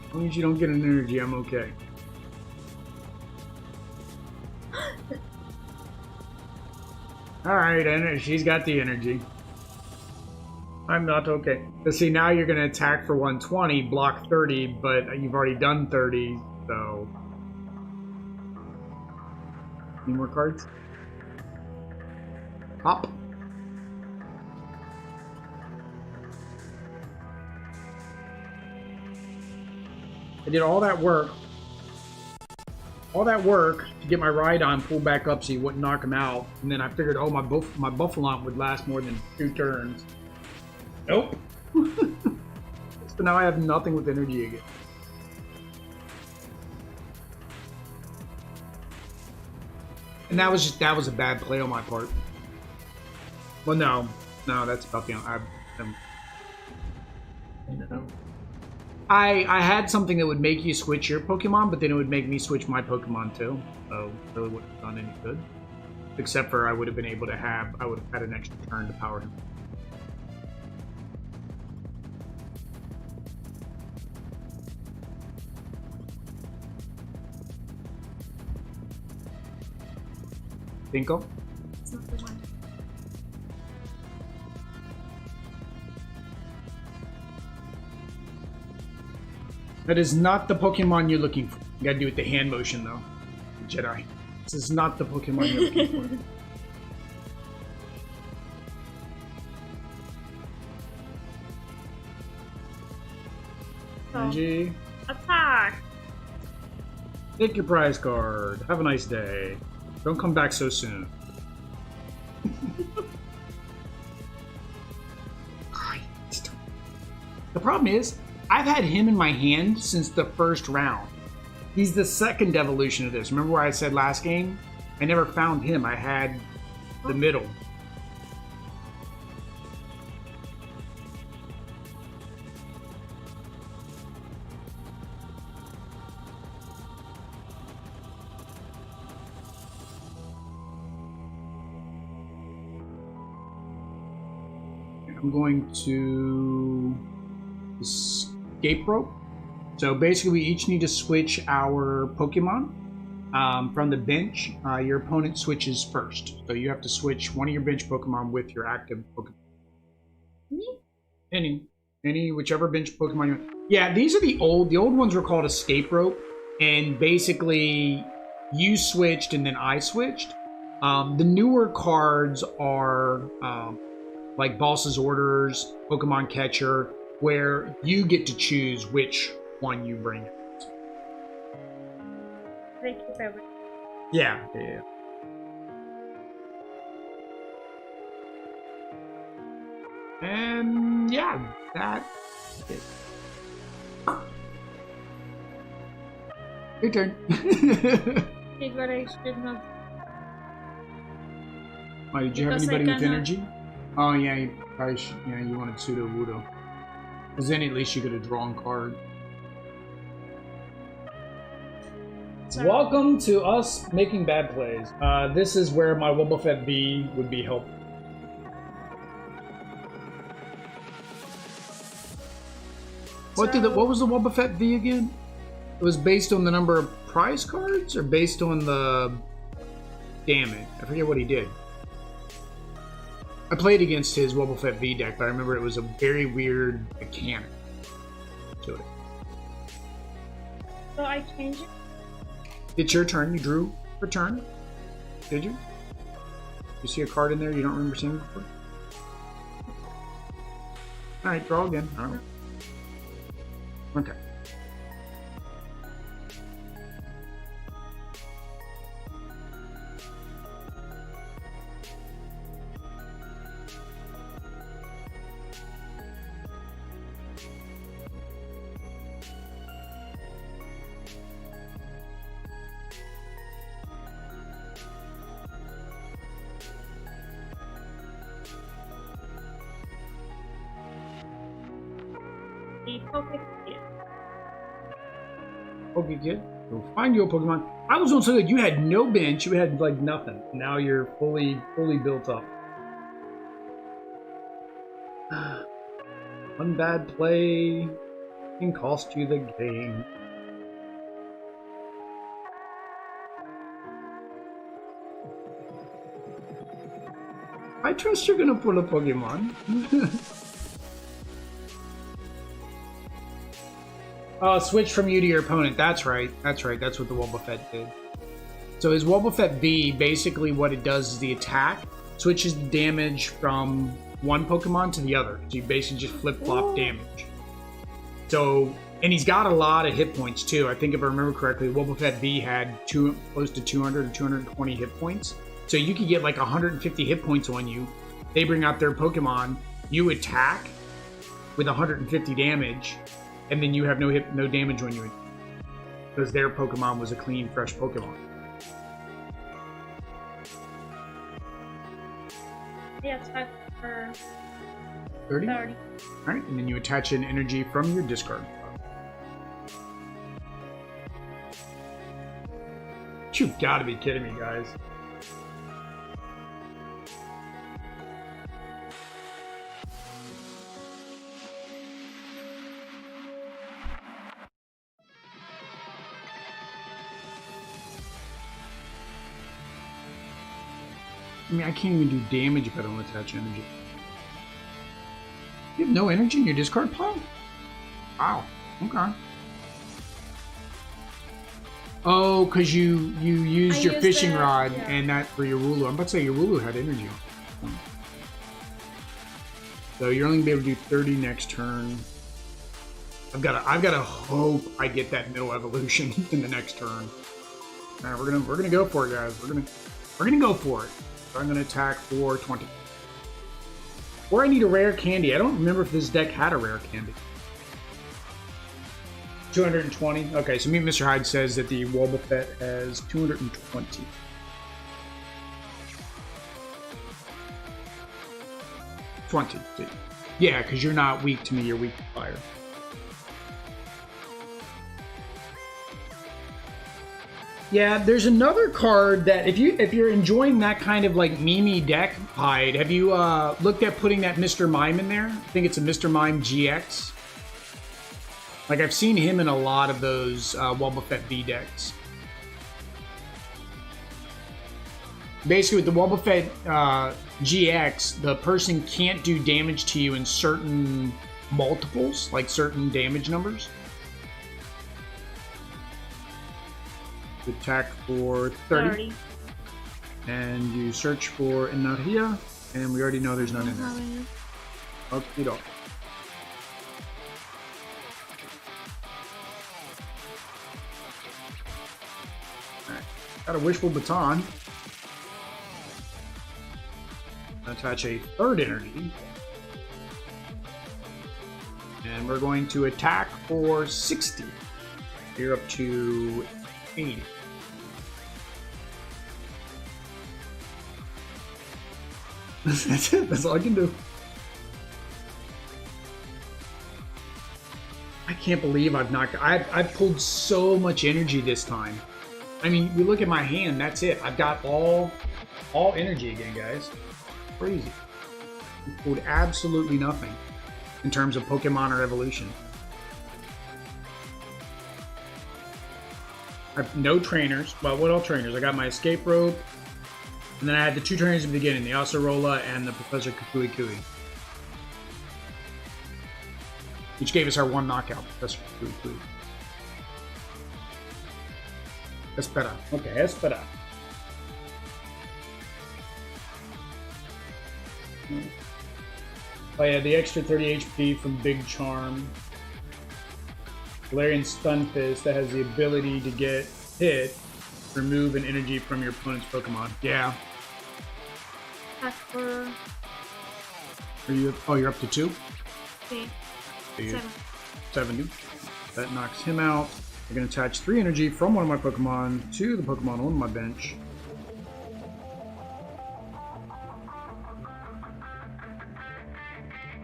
As long as you don't get an energy, I'm okay. Alright, and she's got the energy. I'm not okay. But see, now you're going to attack for 120, block 30, but you've already done 30, so... Any more cards? Hop. I did all that work. All that work to get my Rhydon pulled back up so you wouldn't knock him out. And then I figured, oh, my Buffalon would last more than 2 turns. Nope. So now I have nothing with energy again. And that was a bad play on my part. Well, no, that's about the I had something that would make you switch your Pokemon, but then it would make me switch my Pokemon too. So it really wouldn't have done any good. Except for I would have been able to I would have had an extra turn to power him. Finko? It's not the one. That is not the Pokemon you're looking for. You gotta do it with the hand motion though. Jedi. This is not the Pokemon you're looking for. Energy. Attack! Take your prize card. Have a nice day. Don't come back so soon. The problem is, I've had him in my hand since the first round. He's the second evolution of this. Remember what I said last game? I never found him. I had the middle. I'm going to escape rope. So basically we each need to switch our Pokemon from the bench. Your opponent switches first. So you have to switch one of your bench Pokemon with your active Pokemon. Any, whichever bench Pokemon you want. Yeah, these are the old ones were called escape rope. And basically you switched and then I switched. The newer cards are like Boss's Orders, Pokemon Catcher, where you get to choose which one you bring out. They keep everything. Yeah. And yeah, that's it. Your turn. But I should not. Oh, did you have anybody with energy? Oh yeah, you probably should, yeah, you wanted Pseudo Wudo. Because then at least you could have drawn card. sorry. Welcome to us making bad plays. This is where my Wobbuffet V would be helpful. What was the Wobbuffet V again? It was based on the number of prize cards or based on the damage? I forget what he did. I played against his Wobbuffet V deck, but I remember it was a very weird mechanic to it. So I changed it? It's your turn. You drew for turn. Did you? You see a card in there you don't remember seeing before? Alright, draw again. Alright. Okay. The Pokedex. Okay, kid. Go find your Pokemon. I was on so good. You had no bench. You had like nothing. Now you're fully built up. One bad play can cost you the game. I trust you're gonna pull a Pokemon. Switch from you to your opponent. That's right. That's right. That's what the Wobbuffet did. So his Wobbuffet V, basically what it does is the attack switches the damage from one Pokemon to the other. So you basically just flip-flop damage. So, and he's got a lot of hit points too. I think if I remember correctly, Wobbuffet V had close to 200 or 220 hit points. So you could get like 150 hit points on you. They bring out their Pokemon. You attack with 150 damage. And then you have no damage when you, because their Pokemon was a clean, fresh Pokemon. Yeah, it's 5 for 30? 30. Alright, and then you attach an energy from your discard. You've got to be kidding me, guys. I mean, I can't even do damage if I don't attach energy. You have no energy in your discard pile? Wow. Okay. Oh, because you used your fishing rod and that for your Wooloo. I'm about to say your Wooloo had energy. So you're only gonna be able to do 30 next turn. I've gotta hope I get that middle evolution in the next turn. All right, we're gonna go for it, guys. We're gonna go for it. So I'm gonna attack for 20. Or I need a rare candy. I don't remember if this deck had a rare candy. 220. Okay, so Mr. Hyde says that the Wobbuffet has 220. Yeah, because you're not weak to me, you're weak to fire. Yeah, there's another card that if you're enjoying that kind of like meme deck, Hyde, have you looked at putting that Mr. Mime in there? I think it's a Mr. Mime GX. Like I've seen him in a lot of those Wobbuffet V decks. Basically, with the Wobbuffet GX, the person can't do damage to you in certain multiples, like certain damage numbers. Attack for 30. And you search for Energia, and we already know there's none in there. Okay, doke. Alright, got a Wishful Baton. Attach a third energy. And we're going to attack for 60. You're up to 80. That's it. That's all I can do. I can't believe I've pulled so much energy this time. I mean, you look at my hand, that's it. I've got all energy again, guys. Crazy. We pulled absolutely nothing in terms of Pokemon or evolution. I have no trainers. Well, what all trainers? I got my escape rope, and then I had the 2 trainers at the beginning, the Acerola and the Professor Kukui Kui. Which gave us our 1 knockout, Professor Kukui Kui. Espera. Okay, espera. Oh yeah, the extra 30 HP from Big Charm. Galarian Stunfisk that has the ability to get hit, remove an energy from your opponent's Pokemon. Yeah. For... Are you? Oh, you're up to 2. 3. So 7. 7. That knocks him out. I'm going to attach 3 energy from one of my Pokemon to the Pokemon on my bench.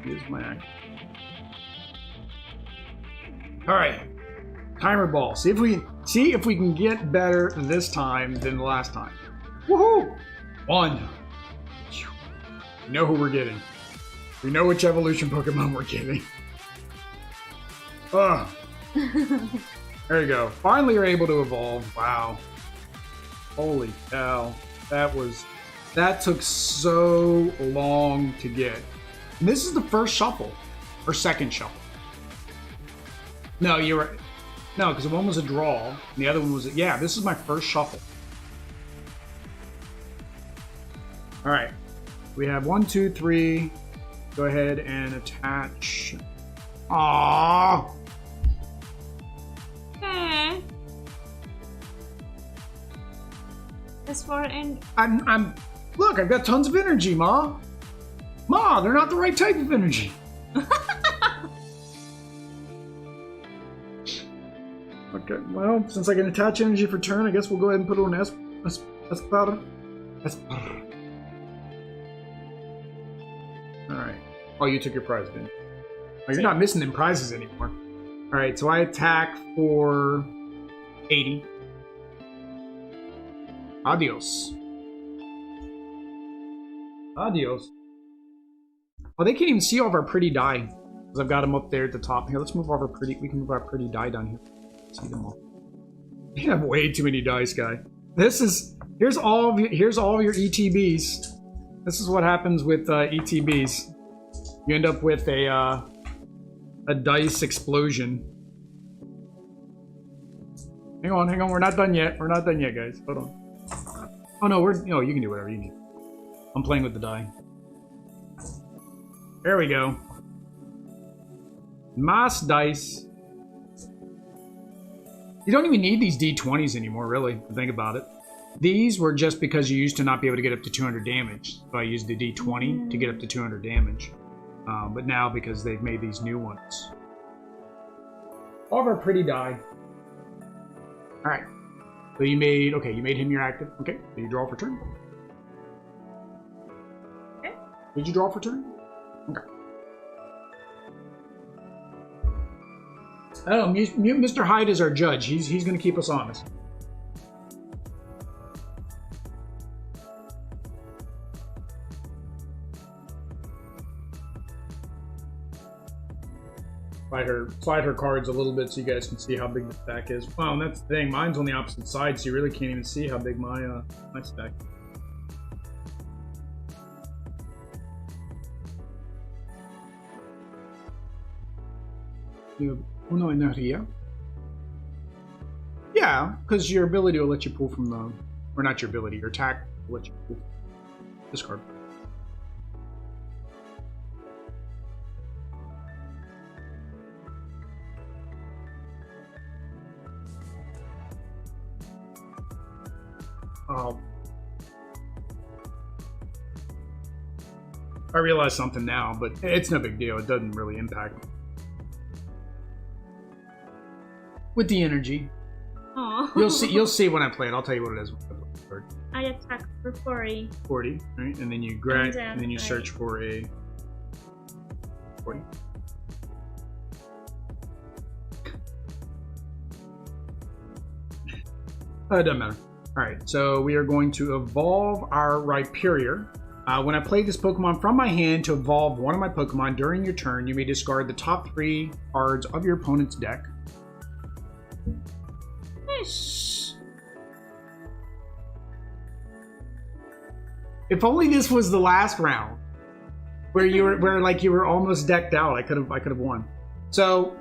Here's my action. Alright. Timer ball. See if we can get better this time than the last time. Woohoo! 1. We know who we're getting. We know which evolution Pokemon we're getting. Ugh. There you go. Finally you're able to evolve. Wow. Holy cow. That took so long to get. And this is the first shuffle. Or second shuffle. No, you're right. No, because one was a draw. And the other one was yeah, this is my first shuffle. Alright. We have 1, 2, 3. Go ahead and attach. Aww. As far and I'm look, I've got tons of energy, Ma. Ma, they're not the right type of energy. Okay, well, since I can attach energy for turn, I guess we'll go ahead and put it on Espada. Alright. Oh, you took your prize, didn't you? Oh, you're not missing them prizes anymore. Alright, so I attack for 80. Adios. Adios. Oh, they can't even see all of our pretty die. Because I've got them up there at the top. Here, let's move all our pretty... We can move our pretty die down here. See them all. We have way too many dice, guy. This is... Here's all of your ETBs. This is what happens with ETBs. You end up with a dice explosion. Hang on. We're not done yet. We're not done yet, guys. Hold on. Oh no, you can do whatever you need. I'm playing with the die. There we go. Mass dice. You don't even need these D20s anymore, really, to think about it. These were just because you used to not be able to get up to 200 damage. So I used the D20 to get up to 200 damage. But now, because they've made these new ones. All of our pretty die. Alright. So you made him your active. Okay, so you draw for turn. Okay. Did you draw for turn? Okay. Oh, Mr. Hyde is our judge. He's going to keep us honest. Slide her cards a little bit so you guys can see how big the stack is. Wow, and that's the thing. Mine's on the opposite side, so you really can't even see how big my stack is. You have Uno Energia. Yeah, because your ability will let you pull from the... Or not your ability, your attack will let you pull from this card. I realize something now, but it's no big deal. It doesn't really impact with the energy. Aww. You'll see when I play it. I'll tell you what it is when I play the card. I attack for 40. 40, right? And then you grab, and then you search for a 40. It doesn't matter. All right, so we are going to evolve our Rhyperior. When I play this Pokemon from my hand to evolve one of my Pokemon during your turn, you may discard the top 3 cards of your opponent's deck. Shh. If only this was the last round, where you were almost decked out. I could have won. So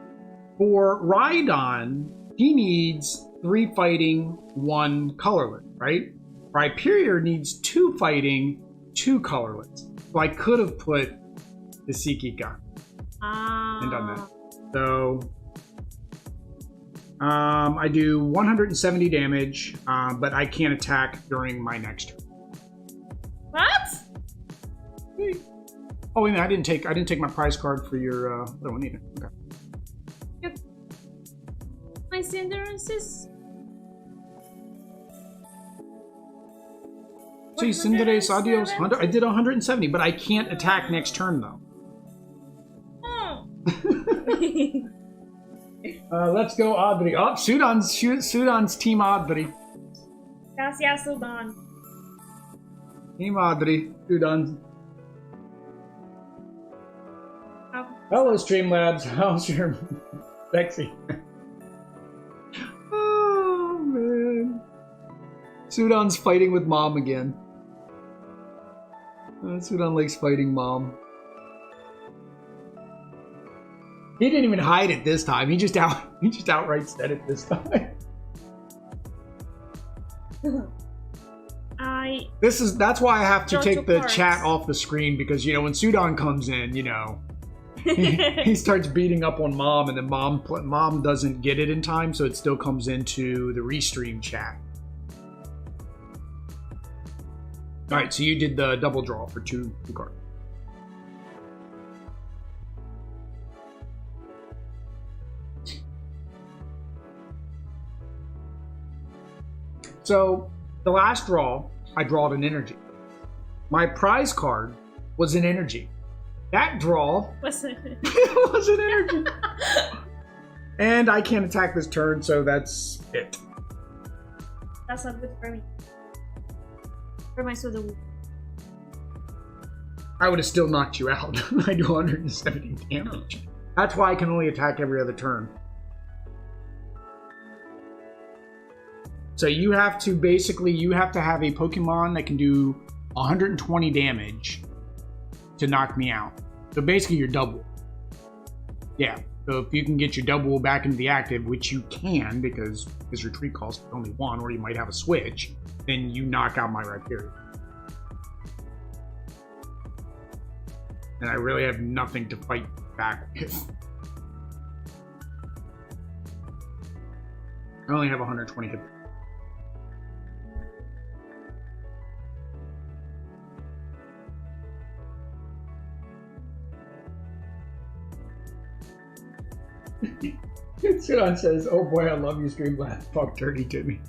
for Rhydon, he needs 3 fighting, 1 colorless, right? Rhyperior needs 2 fighting, 2 colorless. So I could have put the Seekika and done that. So I do 170 damage, but I can't attack during my next turn. What? Oh, wait a minute, I didn't take my prize card for your other one either. Okay. Yep. My Cinderace is... See, Cinderace, adios. I did 170, but I can't attack next turn, though. Oh. Let's go, Adri. Oh, Sudan's Team Adri. Gracias, Sudan. Team Adri. Sudan. Hello, Streamlabs. How's your sexy? Oh, man. Sudan's fighting with Mom again. Sudan likes fighting Mom. He didn't even hide it this time. He just outright said it this time. That's why I have to take the chat off the screen, because when Sudan comes in, he starts beating up on Mom, and then Mom doesn't get it in time, so it still comes into the restream chat. All right, so you did the double draw for two cards. So the last draw, I drawed an energy. My prize card was an energy. That draw was an energy. And I can't attack this turn, so that's it. That's not good for me. For my Sudoku. I would have still knocked you out. I do 170 damage. That's why I can only attack every other turn. So you have to have a Pokemon that can do 120 damage to knock me out. So basically you're double. Yeah, so if you can get your double back into the active, which you can because his retreat cost is only 1, or you might have a switch, then you knock out my Rhyperior. And I really have nothing to fight back with. I only have 120 hit. Sudan says, "Oh boy, I love you, Streamblast. Talk dirty to me."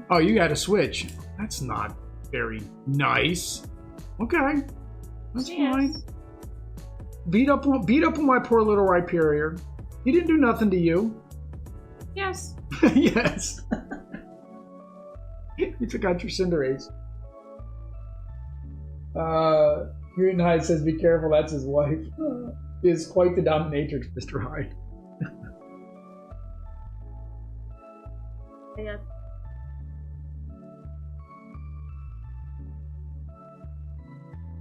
Oh, you got a switch. That's not very nice. Okay, that's fine. Beat up on my poor little Rhyperior. He didn't do nothing to you. Yes. Yes. You took out your Cinderace. Green Hyde says, "Be careful, that's his wife." She is quite the dominatrix, Mr. Hyde. Yeah.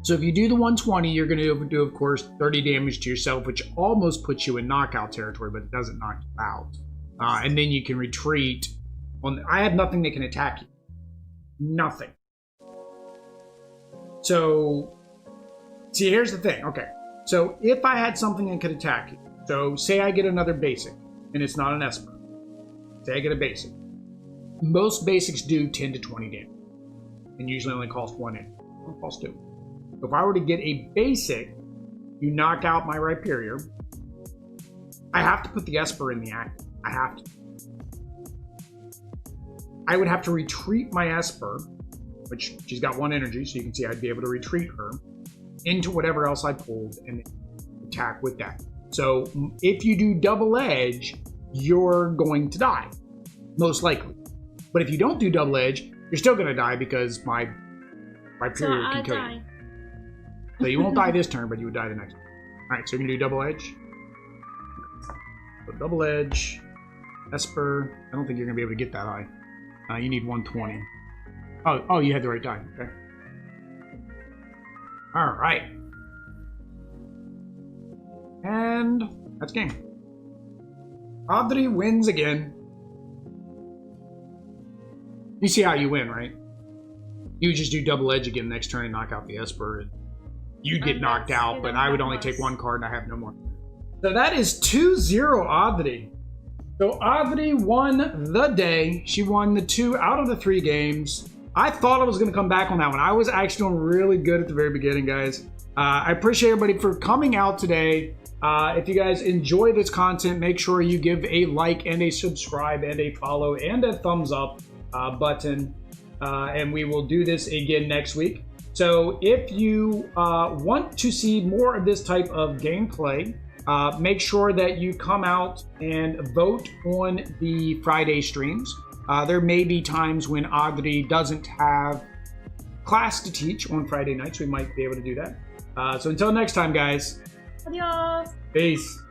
So if you do the 120, you're going to do, of course, 30 damage to yourself, which almost puts you in knockout territory, but it doesn't knock you out. And then you can retreat. I have nothing that can attack you. Nothing. So, see, here's the thing. Okay. So if I had something that could attack you, so say I get another basic, and it's not an Esper. Say I get a basic. Most basics do 10 to 20 damage, and usually only cost 1 damage. Don't cost 2. So if I were to get a basic, you knock out my Rhyperior. I have to put the Esper in the active. I have to. I would have to retreat my Esper, which she's got 1 energy, so you can see I'd be able to retreat her into whatever else I pulled and attack with that. So if you do double edge, you're going to die, most likely. But if you don't do double edge, you're still going to die because my period can kill you. So you won't die this turn, but you would die the next one. Alright, so you're going to do double edge. So double edge, Esper. I don't think you're going to be able to get that high. You need 120. Oh, you had the right die. Okay. Alright. And that's game. Adri wins again. You see how you win, right? You just do double edge again next turn and knock out the Esper. You'd get knocked out, but I would only take one card and I have no more. So that is 2-0 Adri. So Adri won the day. She won the 2 out of the 3 games. I thought I was going to come back on that one. I was actually doing really good at the very beginning, guys. I appreciate everybody for coming out today. If you guys enjoy this content, make sure you give a like and a subscribe and a follow and a thumbs up button. And we will do this again next week. So if you want to see more of this type of gameplay, make sure that you come out and vote on the Friday streams. There may be times when Adri doesn't have class to teach on Friday nights. We might be able to do that. So until next time, guys. Adios. Peace.